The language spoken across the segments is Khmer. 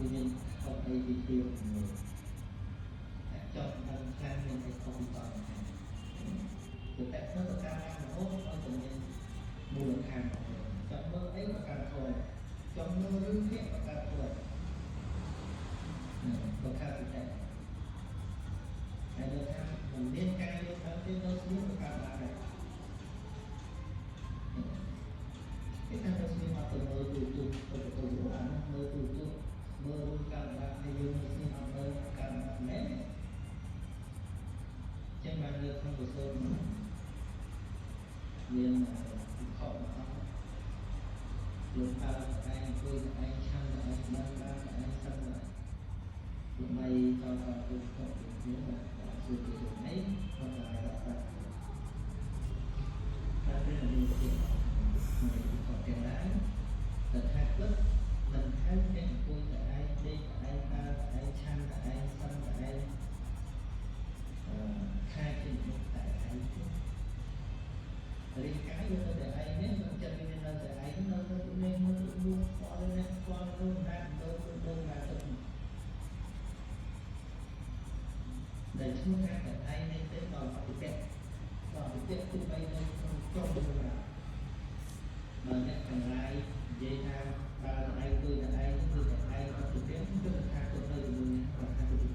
មានខុសអីពីទៀតមួយតែចង់ដឹងខ្លាំងមានអីខុសពីតនខាងគឺតែទៅការណារហូតឲ្យតែមានមូលដ្ឋានរបស់យើងចង់មើលអីប្រការធម៌ចង់មើលរឿងភាគប្រការធម៌ប្រការពិសេសហើយលើថាមិនមានការយល់ដឹងទេទៅស្មានប្រការបានដែរគេថាទៅស្មានមកទៅមើលទូទូទៅអានោះមើលទូទូមើលរឿងការបានហើយយើងស្មានអត់មើលការបានណែចឹងបានលើក្នុងកុសលមានខកមកលើដើរតែឯងអង្គុយតែឯងឆាំតែឯងបានបានតែឯងសឹងតែដើម្បីតទៅទៅទៅនេះបាទគឺទៅនេះគាត់តែដល់តែតែមានទៀតមិនគាត់ទាំងដែរតែថាពិតមិនហៅតែអង្គុយតែឯងដេកតែឯងដើរតែឯងឆាំតែឯងសឹងតែឯងខាយជាមុខតែឯងរាងកាយយកទៅតែឯងនេះមិនចិត្តមាននៅតែឯងនៅទៅនេះមើលមើលស្គាល់នេះស្គាល់នោះណាទៅទៅណាទៅដែលឈ្មោះថាតែឯងនេះទៅដល់អតិតដល់អតិតគឺបីនៅក្នុងក្រុមរបស់បើអ្នកទាំងឡាយនិយាយថាបើតែឯងគឺតែឯងគឺតែឯងអតិតគឺថាទៅនៅជាមួយគាត់ថាអតិត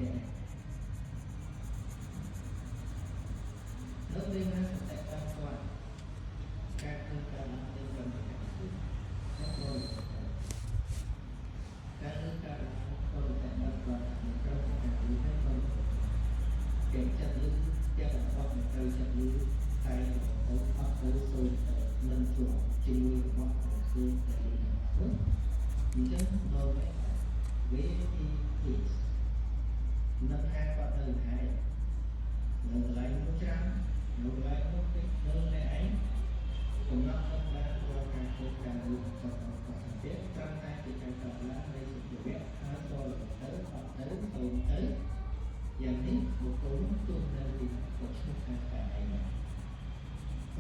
នៅពេលណាសតិតាមគាត់ការធ្វើការឡើងទៅបានតែគឺហើយក៏ការធ្វើការក៏តែបានគាត់មិនត្រូវការទីហើយក៏គេចិត្តលឺទាំងអស់មិនត្រូវចិត្តលឺតែទៅអត់ទៅសូននឹងជួបជាមួយរបស់គឺតែអញ្ចឹងដល់ពេលវាទីនឹងហាគាត់ទៅហើយនៅកន្លែងនោះច្រើននៅកន្លែងនោះតិចនៅតែឯងកំណត់ទៅបានរាល់ការធ្វើការរួមរបស់គាត់ទៀតត្រឹមតែជាការកឡើងនៃសុខភាពហើយក៏ទៅអត់ទៅទៅយ៉ាងនេះបុគ្គលទូទៅទីក៏ឈ្មោះថាតែឯង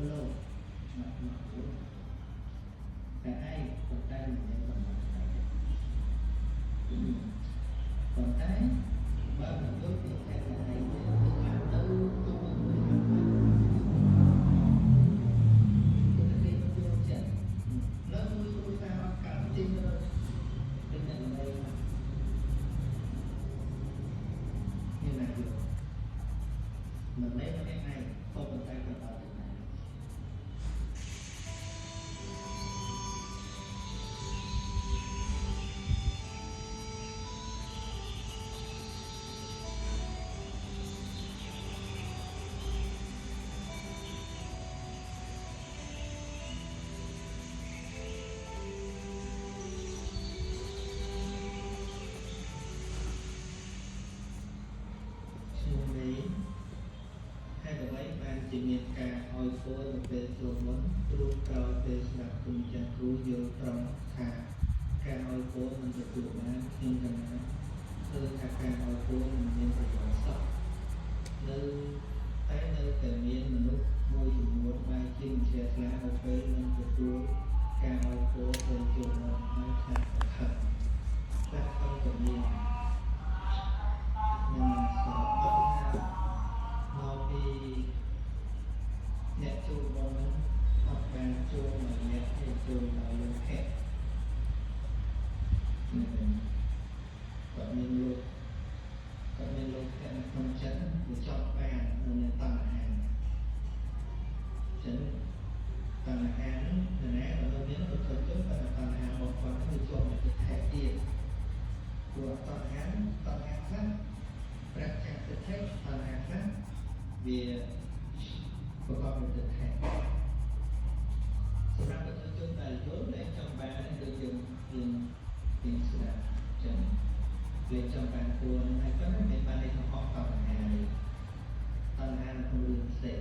លោកមកតែឯងប៉ុន្តែមិនមានបំណងតែប៉ុន្តែបើមិនយល់ពីតែឯងទៅទៅmình lấy cái này không cần tay cần vào nàyជាមានការឲ្យគួរនៅពេលចូលមុនព្រោះក្រោយពេលស្ដាប់គុណចាស់គ្រូយល់ត្រង់ថាការឲ្យគួរមិនទទួលបានខ្ញុំកណាគឺថាការឲ្យគួរមិនមានប្រយោជន៍សោះនៅតែមានមនុស្សមួយចំនួនបែរជាមិនជ្រះថ្លានៅពេលនឹងទទួលការឲ្យគួរទៅចូលមុនហើយថាខឹងតែទៅមាននឹងសោកមកពីអ្នកចូលមកនឹងអត់បានចូលមកអ្នកទេចូលមកលោកភ័ក្រគាត់មានលោកភ័ក្រនៅក្នុងចិត្តវាចប់បាននៅតណ្ហាចឹងតណ្ហាហ្នឹងទៅណាបើមានទៅចូលទៅតណ្ហារបស់គាត់វាជាប់ទៅថែទៀតព្រោះតណ្ហាខ្លះប្រាក់ចាក់ទៅថែតណ្ហាខ្លះវាប្រកបដោយទឹកខែសម្រាប់ប្រជាជនដែលយល់ដែលចង់បានដូចយើងស្ដាប់ចឹងវាចង់បានគួរនឹងហើយក៏មិនបានតែខុសតណ្ហាទេតណ្ហាក្នុងរឿងផ្សេង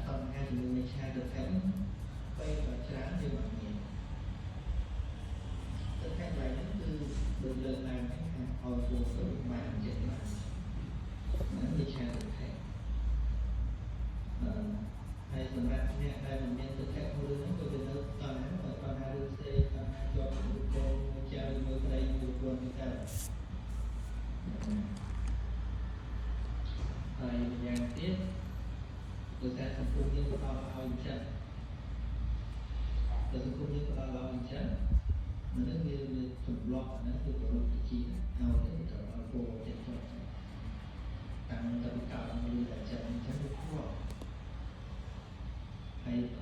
តណ្ហាជាមួយនៃឆាទឹកខែពេលក៏ច្រើនយើងអត់មានទឹកខែឡើយហ្នឹងគឺដូចលើកឡើងថាឲ្យគួរទៅបានចិត្តបានវាឆាទឹកខែហើយសម្រាប់អ្នកដែលមិនមានទឹកចិត្តមួយរឿងហ្នឹងគឺវានៅតណ្ហារឿងផ្សេងតណ្ហាជាប់នឹងគោលចៅមួយទៅ ខ្លួនទៅហើយម្យ៉ាងទៀតដោយសារសង្គមយើងផ្ដល់ឲ្យអញ្ចឹងដល់សង្គមយើងផ្ដល់ឲ្យអញ្ចឹងមនុស្សវាចម្លក់ណាគឺប្រលប់ទៅជាឲ្យទៅដល់ពោចេះចុះតាំងតែពីកើតមកលើតែចឹងវាខ្វល់ហើយ